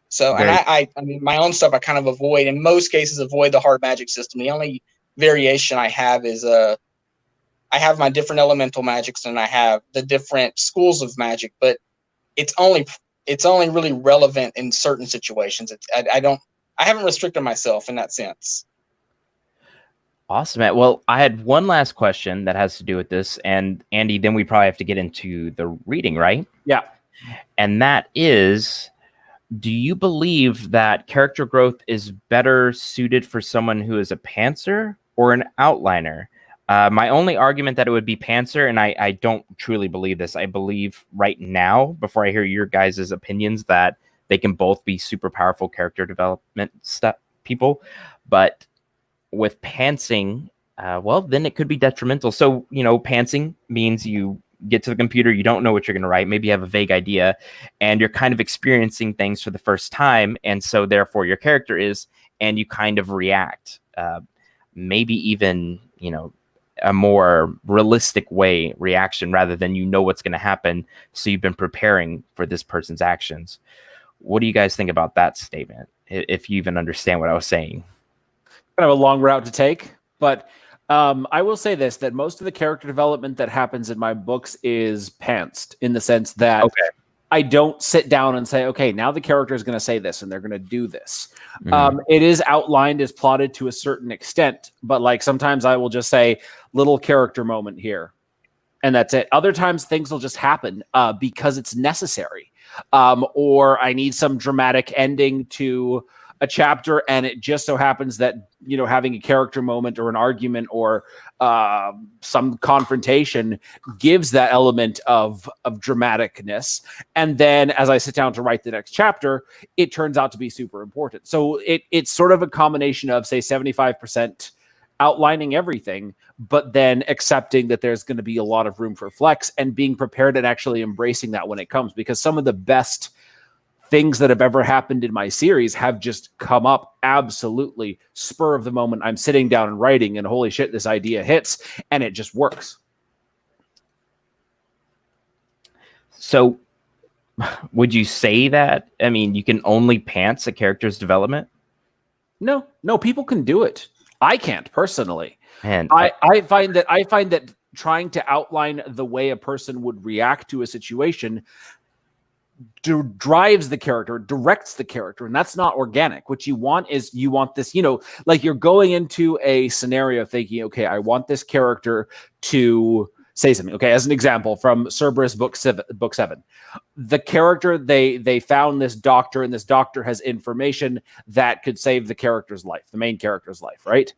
So, and I mean, my own stuff, I kind of avoid, in most cases, avoid the hard magic system. The only variation I have is I have my different elemental magics and I have the different schools of magic, but it's it's only really relevant in certain situations. I haven't restricted myself in that sense. Awesome, Matt. Well, I had one last question that has to do with this, and Andy, then we probably have to get into the reading, right? Yeah. And that is, do you believe that character growth is better suited for someone who is a pantser or an outliner? My only argument that it would be pantser, and I don't truly believe this. I believe right now, before I hear your guys' opinions, that they can both be super powerful character development people. But with pantsing, well, then it could be detrimental. So, pantsing means you get to the computer, you don't know what you're going to write. Maybe you have a vague idea, and you're kind of experiencing things for the first time. And so therefore your character is, and you kind of react, maybe even, a more realistic reaction rather than what's going to happen. So you've been preparing for this person's actions. What do you guys think about that statement? If you even understand what I was saying. Kind of a long route to take, but I will say this, that most of the character development that happens in my books is pantsed, in the sense that I don't sit down and say, okay, now the character is going to say this and they're going to do this. It is outlined, is plotted to a certain extent, but like sometimes I will just say little character moment here, and that's it. Other times things will just happen because it's necessary, or I need some dramatic ending to a chapter, and it just so happens that having a character moment or an argument or some confrontation gives that element of dramaticness, and then as I sit down to write the next chapter, it turns out to be super important. So it's sort of a combination of, say, 75% outlining everything, but then accepting that there's going to be a lot of room for flex, and being prepared and actually embracing that when it comes, because some of the best things that have ever happened in my series have just come up absolutely spur of the moment. I'm sitting down and writing, and holy shit, this idea hits, and it just works. So would you say that, you can only pants a character's development? No, people can do it. I can't personally. And I find that trying to outline the way a person would react to a situation drives the character, directs the character, and that's not organic. What you want is, this, like you're going into a scenario thinking, okay, I want this character to say something. Okay, as an example from Cerberus book 7, the character, they found this doctor, and this doctor has information that could save the character's life, the main character's life, right?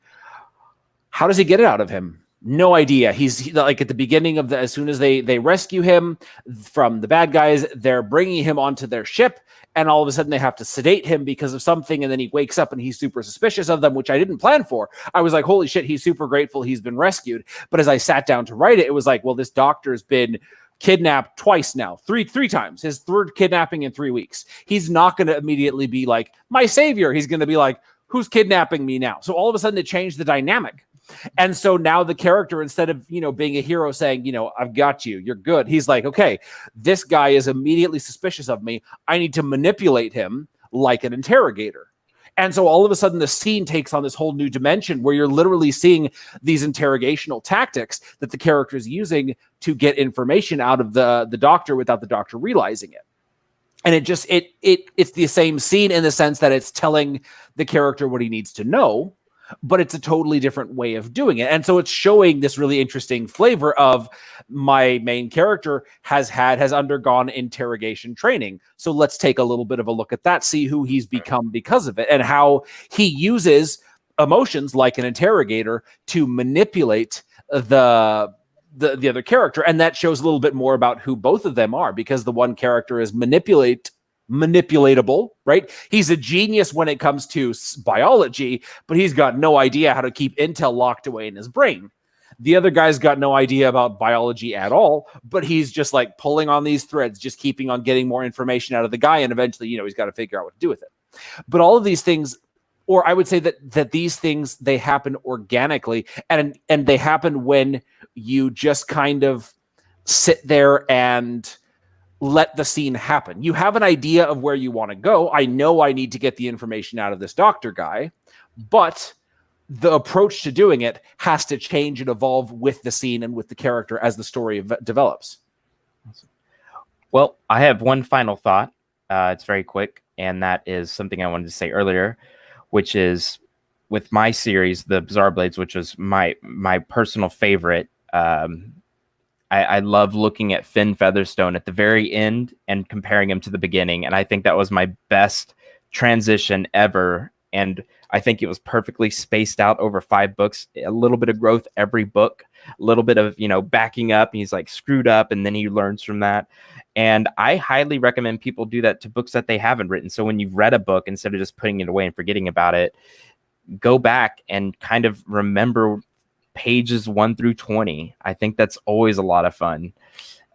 How does he get it out of him? No idea. He's like at the beginning of as soon as they rescue him from the bad guys, they're bringing him onto their ship, and all of a sudden they have to sedate him because of something, and then he wakes up and he's super suspicious of them, which I didn't plan for. I was like, holy shit, he's super grateful he's been rescued. But as I sat down to write it, it was like, well, this doctor's been kidnapped twice now, three times, his third kidnapping in 3 weeks. He's not going to immediately be like, my savior. He's going to be like, who's kidnapping me now? So all of a sudden it changed the dynamic. And so now the character, instead of, being a hero saying, I've got you, you're good, he's like, okay, this guy is immediately suspicious of me. I need to manipulate him like an interrogator. And so all of a sudden the scene takes on this whole new dimension where you're literally seeing these interrogational tactics that the character is using to get information out of the doctor without the doctor realizing it. And it's the same scene in the sense that it's telling the character what he needs to know, but it's a totally different way of doing it. And so it's showing this really interesting flavor of, my main character has undergone interrogation training. So let's take a little bit of a look at that, see who he's become because of it, and how he uses emotions like an interrogator to manipulate the other character. And that shows a little bit more about who both of them are, because the one character is manipulatable, right? He's a genius when it comes to biology, but he's got no idea how to keep intel locked away in his brain. The other guy's got no idea about biology at all, but he's just like pulling on these threads, just keeping on getting more information out of the guy, and eventually, he's got to figure out what to do with it. But all of these things, or I would say that these things, they happen organically, and they happen when you just kind of sit there and let the scene happen. You have an idea of where you want to go. I know I need to get the information out of this doctor guy, but the approach to doing it has to change and evolve with the scene and with the character as the story develops. Well, I have one final thought. It's very quick, and that is something I wanted to say earlier, which is with my series, the Bizarre Blades, which was my personal favorite. I love looking at Finn Featherstone at the very end and comparing him to the beginning, and I think that was my best transition ever. And I think it was perfectly spaced out over 5 books, a little bit of growth every book, a little bit of, backing up. And he's like screwed up, and then he learns from that. And I highly recommend people do that to books that they haven't written. So when you've read a book, instead of just putting it away and forgetting about it, go back and kind of remember pages 1 through 20. I think that's always a lot of fun.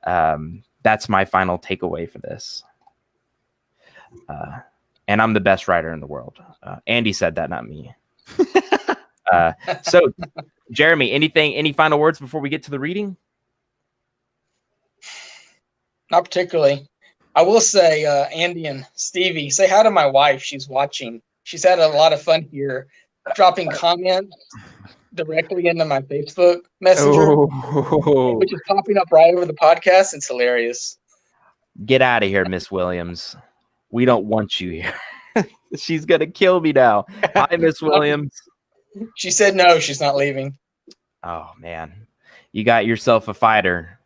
That's my final takeaway for this. And I'm the best writer in the world. Andy said that, not me. So, Jeremy, any final words before we get to the reading? Not particularly. I will say, Andy and Stevie, say hi to my wife. She's watching. She's had a lot of fun here, dropping comments directly into my Facebook Messenger, which is popping up right over the podcast. It's hilarious. Get out of here, Miss Williams. We don't want you here. She's going to kill me now. Hi, Miss Williams. She said no, she's not leaving. Oh, man. You got yourself a fighter.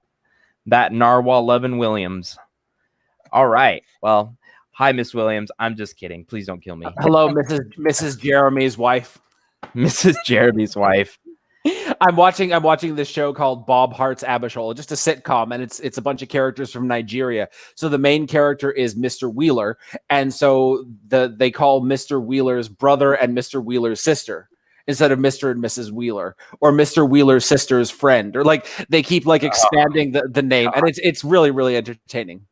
That narwhal loving Williams. All right. Well, hi, Miss Williams. I'm just kidding. Please don't kill me. Hello, Mrs. Jeremy's wife. Mrs. Jeremy's wife. I'm watching this show called Bob Hart's Abishola, just a sitcom, and it's a bunch of characters from Nigeria. So the main character is Mr. Wheeler, and so they call Mr. Wheeler's brother and Mr. Wheeler's sister instead of Mr. and Mrs. Wheeler, or Mr. Wheeler's sister's friend, or like they keep like expanding the name, and it's really, really entertaining.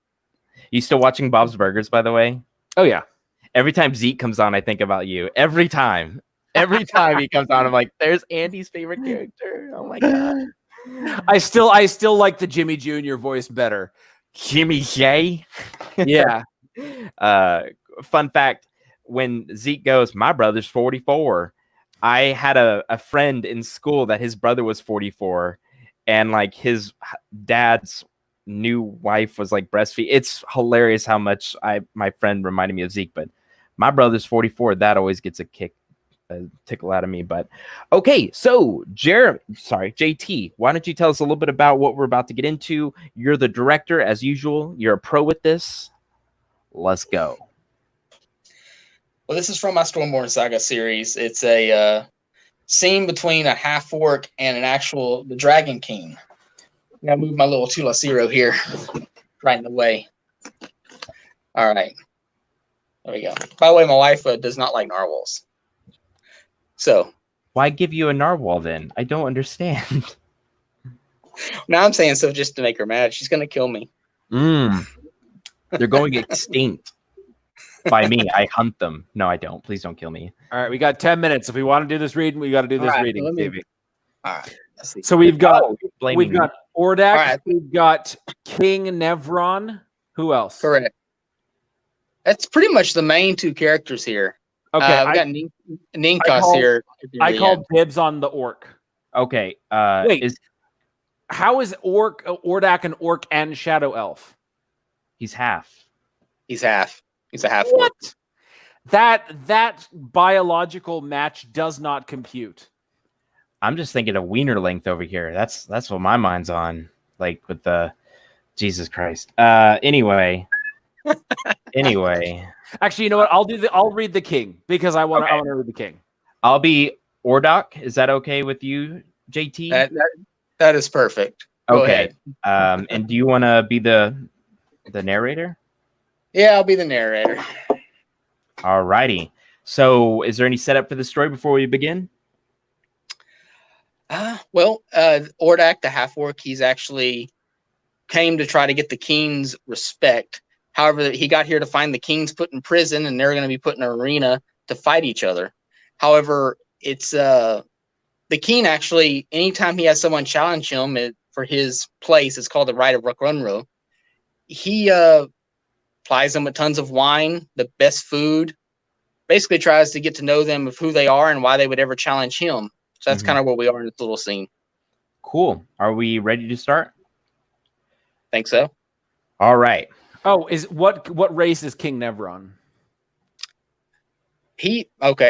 You still watching Bob's Burgers, by the way? Oh yeah. Every time Zeke comes on, I think about you. Every time he comes on, I'm like, there's Andy's favorite character. Oh my god. I still like the Jimmy Jr. voice better. Jimmy J. Yeah. Fun fact, when Zeke goes, my brother's 44. I had a friend in school that his brother was 44, and like his dad's new wife was like breastfeeding. It's hilarious how much my friend reminded me of Zeke, but my brother's 44. That always gets a tickle out of me. But okay, so JT, why don't you tell us a little bit about what we're about to get into? You're the director as usual. You're a pro with this. Let's go. Well, this is from my Stormborn Saga series. It's a scene between a half-orc and the Dragon King. I'm going to move my little Tulaciro here right in the way. All right. There we go. By the way, my wife does not like narwhals. So. Why give you a narwhal then? I don't understand. Now I'm saying so just to make her mad. She's going to kill me. They're going extinct. By me, I hunt them. No, I don't. Please don't kill me. All right, we got 10 minutes. If we want to do this reading, we got to do this reading. All right. Let's see. So we've got me. Ordak, right. we've got King Nevron. Who else? Correct. That's pretty much the main 2 characters here. Okay, we got Ninkas here. I called dibs on the orc. Okay. Wait, how is Ordak an orc and shadow elf? He's half. He's half. He's a half-orc. What? That biological match does not compute. I'm just thinking of wiener length over here. That's what my mind's on. Like with the Jesus Christ. Anyway. Actually, you know what? I'll read the king because I want to read the king. I'll be Ordak. Is that okay with you, JT? That is perfect. Go okay. ahead. And do you want to be the narrator? Yeah, I'll be the narrator. All righty. So, is there any setup for the story before we begin? Ordak, the half-orc, he's actually came to try to get the king's respect. However, he got here to find the king's put in prison, and they're going to be put in an arena to fight each other. However, it's the king actually, anytime he has someone challenge him for his place, it's called the Right of Rukrunro. He plies them with tons of wine, the best food, basically tries to get to know them of who they are and why they would ever challenge him. So that's kind of where we are in this little scene. Cool. Are we ready to start? Think so. All right. Oh, what race is King Neveron?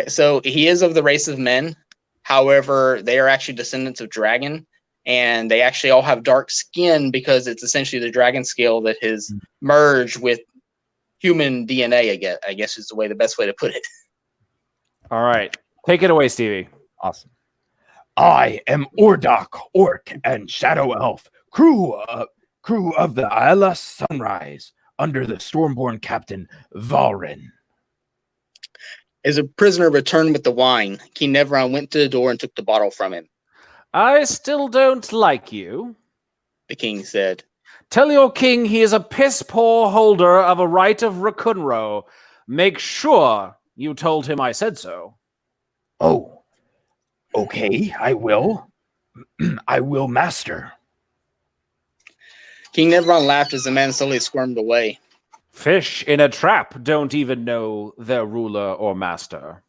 So he is of the race of men. However, they are actually descendants of dragon, and they actually all have dark skin because it's essentially the dragon scale that has merged with human DNA. I guess is the best way to put it. All right, take it away, Stevie. Awesome. I am Ordok, Orc, and Shadow Elf, crew of the Isla Sunrise, under the Stormborn captain Valrin. As a prisoner returned with the wine, King Neveron went to the door and took the bottle from him. I still don't like you, the king said. Tell your king he is a piss-poor holder of a right of Racunro. Make sure you told him I said so. Oh, okay, I will. I will, master. King Neveron laughed as the man slowly squirmed away. Fish in a trap don't even know their ruler or master.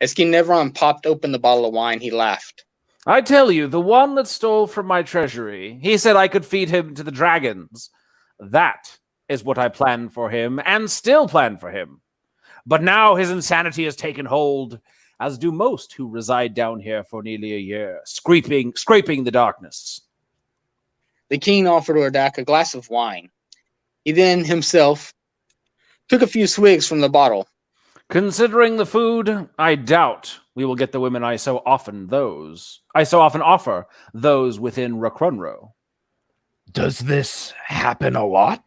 As King Neveron popped open the bottle of wine, he laughed. I tell you, the one that stole from my treasury, he said I could feed him to the dragons. That is what I planned for him, and still plan for him. But now his insanity has taken hold, as do most who reside down here for nearly a year, scraping the darkness. The king offered Ordok a glass of wine. He then himself took a few swigs from the bottle. Considering the food, I doubt we will get the women I so often offer those within Racunro. Does this happen a lot?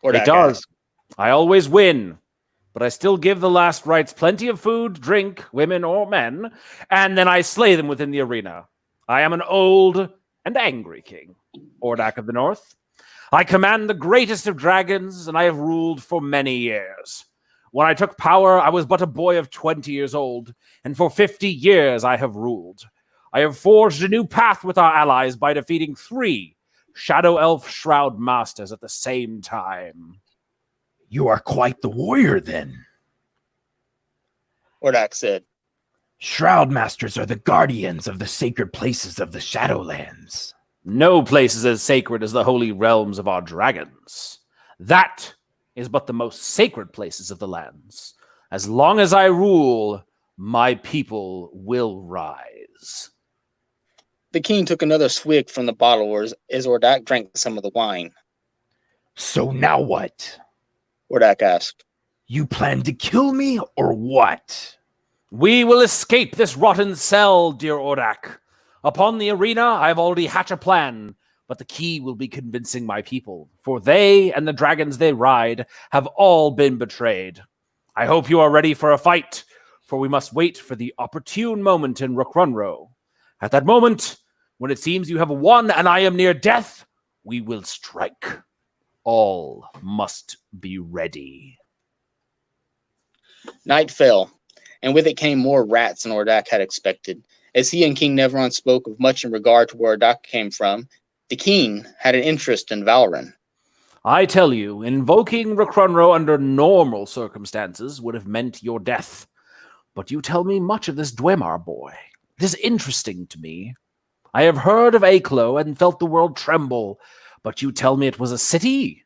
It does. I always win, but I still give the last rites plenty of food, drink, women or men, and then I slay them within the arena. I am an old and angry king, Ordok of the North. I command the greatest of dragons, and I have ruled for many years. When I took power, I was but a boy of 20 years old, and for 50 years I have ruled. I have forged a new path with our allies by defeating 3 Shadow Elf Shroud Masters at the same time. You are quite the warrior, then, Ordok said. Shroud Masters are the guardians of the sacred places of the Shadowlands. No place is as sacred as the holy realms of our dragons. That is but the most sacred places of the lands. As long as I rule, my people will rise. The king took another swig from the bottle as Ordok drank some of the wine. So now what? Ordok asked. You plan to kill me or what? We will escape this rotten cell, dear Ordok. Upon the arena, I have already hatched a plan, but the key will be convincing my people, for they and the dragons they ride have all been betrayed. I hope you are ready for a fight, for we must wait for the opportune moment in Racunro. At that moment, when it seems you have won and I am near death, we will strike. All must be ready. Night fell, and with it came more rats than Ordok had expected. As he and King Neveron spoke of much in regard to where Ordok came from, the king had an interest in Valrin. I tell you, invoking Racunro under normal circumstances would have meant your death. But you tell me much of this Dwemer boy. It is interesting to me. I have heard of Aklo and felt the world tremble, but you tell me it was a city?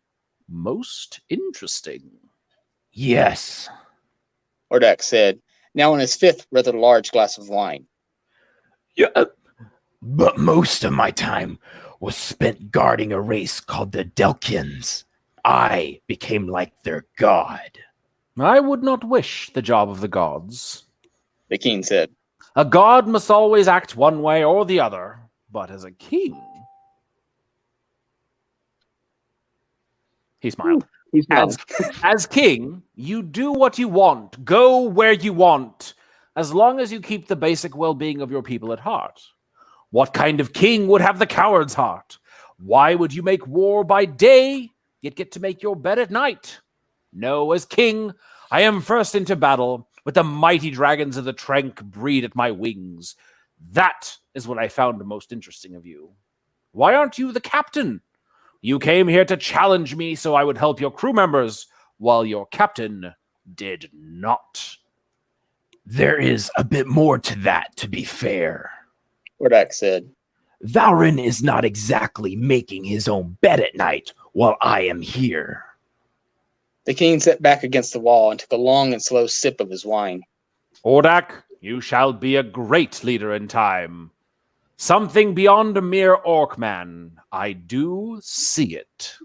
Most interesting. Yes, Ordok said, now in his 5th rather large glass of wine. Yeah, but most of my time was spent guarding a race called the Delkins. I became like their god. I would not wish the job of the gods, the king said. A god must always act one way or the other, but as a king... He smiled. As king, you do what you want, go where you want, as long as you keep the basic well-being of your people at heart. What kind of king would have the coward's heart? Why would you make war by day, yet get to make your bed at night? No, as king, I am first into battle, with the mighty dragons of the Trank breed at my wings. That is what I found most interesting of you. Why aren't you the captain? You came here to challenge me so I would help your crew members, while your captain did not. There is a bit more to that, to be fair, Ordok said. Valrin is not exactly making his own bed at night while I am here. The king sat back against the wall and took a long and slow sip of his wine. Ordak, you shall be a great leader in time. Something beyond a mere orc man. I do see it.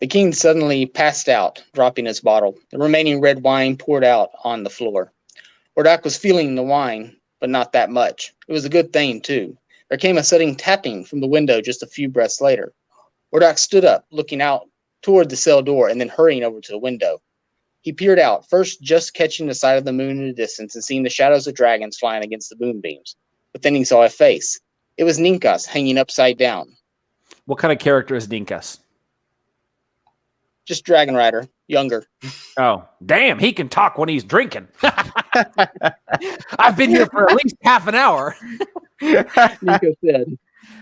The king suddenly passed out, dropping his bottle. The remaining red wine poured out on the floor. Ordak was feeling the wine, but not that much. It was a good thing, too. There came a sudden tapping from the window just a few breaths later. Ordak stood up, looking out toward the cell door and then hurrying over to the window. He peered out, first just catching the sight of the moon in the distance and seeing the shadows of dragons flying against the moonbeams. But then he saw a face. It was Ninkas hanging upside down. What kind of character is Dinkas? Just Dragon Rider, younger. Oh, damn, he can talk when he's drinking. I've been here for at least half an hour. Ninkas said.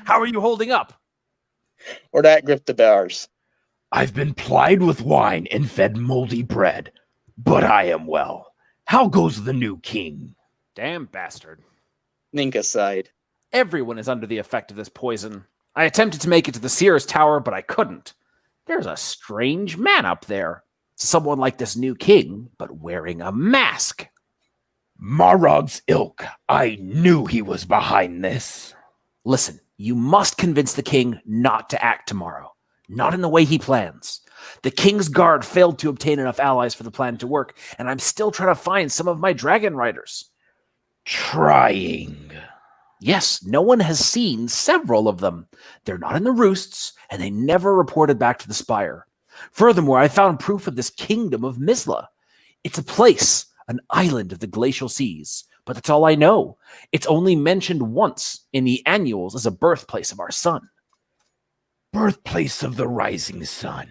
How are you holding up? Ordak gripped the bars. I've been plied with wine and fed moldy bread, but I am well. How goes the new king? Damn bastard. Ninkas sighed. Everyone is under the effect of this poison. I attempted to make it to the Seer's Tower, but I couldn't. There's a strange man up there. Someone like this new king, but wearing a mask. Marog's ilk. I knew he was behind this. Listen, you must convince the king not to act tomorrow. Not in the way he plans. The king's guard failed to obtain enough allies for the plan to work, and I'm still trying to find some of my dragon riders. Trying. Yes, no one has seen several of them. They're not in the roosts, and they never reported back to the spire. Furthermore, I found proof of this kingdom of Misla. It's a place, an island of the glacial seas, but that's all I know. It's only mentioned once in the annuals as a birthplace of our sun. Birthplace of the rising sun.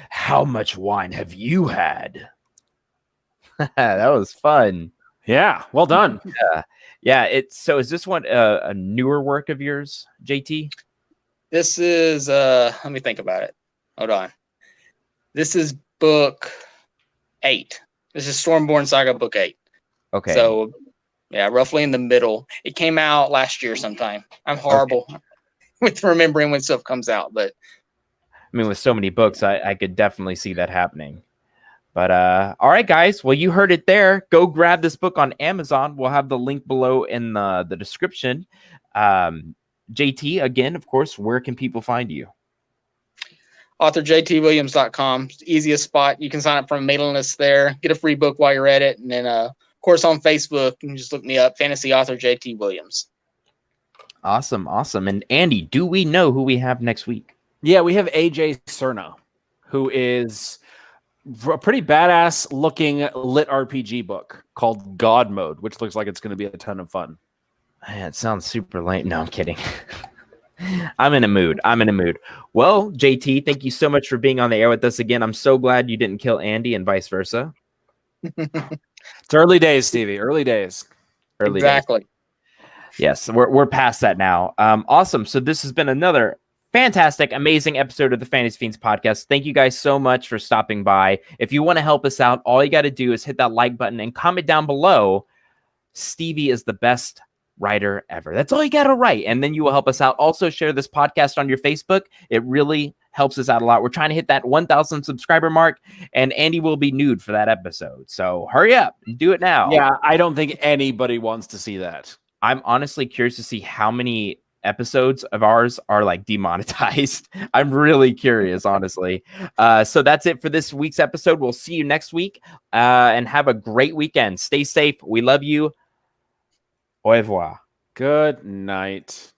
How much wine have you had? That was fun. Yeah, well done. Yeah. Is this one a newer work of yours, JT? This is let me think about it. Hold on. This is book 8. This is Stormborn Saga book 8. Okay. So yeah, roughly in the middle. It came out last year sometime. I'm horrible with remembering when stuff comes out, but I mean, with so many books, I could definitely see that happening. But all right, guys. Well, you heard it there. Go grab this book on Amazon. We'll have the link below in the description. JT, again, of course, where can people find you? authorjtwilliams.com. Easiest spot. You can sign up for a mailing list there. Get a free book while you're at it. And then, of course, on Facebook, you can just look me up, Fantasy Author JT Williams. Awesome. And Andy, do we know who we have next week? Yeah, we have AJ Cerna, who is a pretty badass looking lit RPG book called God Mode, which looks like it's going to be a ton of fun. Man, it sounds super lame. No, I'm kidding. I'm in a mood. Well, JT, thank you so much for being on the air with us again. I'm so glad you didn't kill Andy and vice versa. It's early days, Stevie. Early days. Exactly. Days. Yes, we're past that now. Awesome. So this has been another fantastic, amazing episode of the Fantasy Fiends podcast. Thank you guys so much for stopping by. If you want to help us out, all you got to do is hit that like button and comment down below. Stevie is the best writer ever. That's all you got to write. And then you will help us out. Also share this podcast on your Facebook. It really helps us out a lot. We're trying to hit that 1,000 subscriber mark, and Andy will be nude for that episode. So hurry up and do it now. Yeah, I don't think anybody wants to see that. I'm honestly curious to see how many episodes of ours are like demonetized. I'm really curious, honestly. So that's it for this week's episode. We'll see you next week, and have a great weekend. Stay safe. We love you. Au revoir. Good night.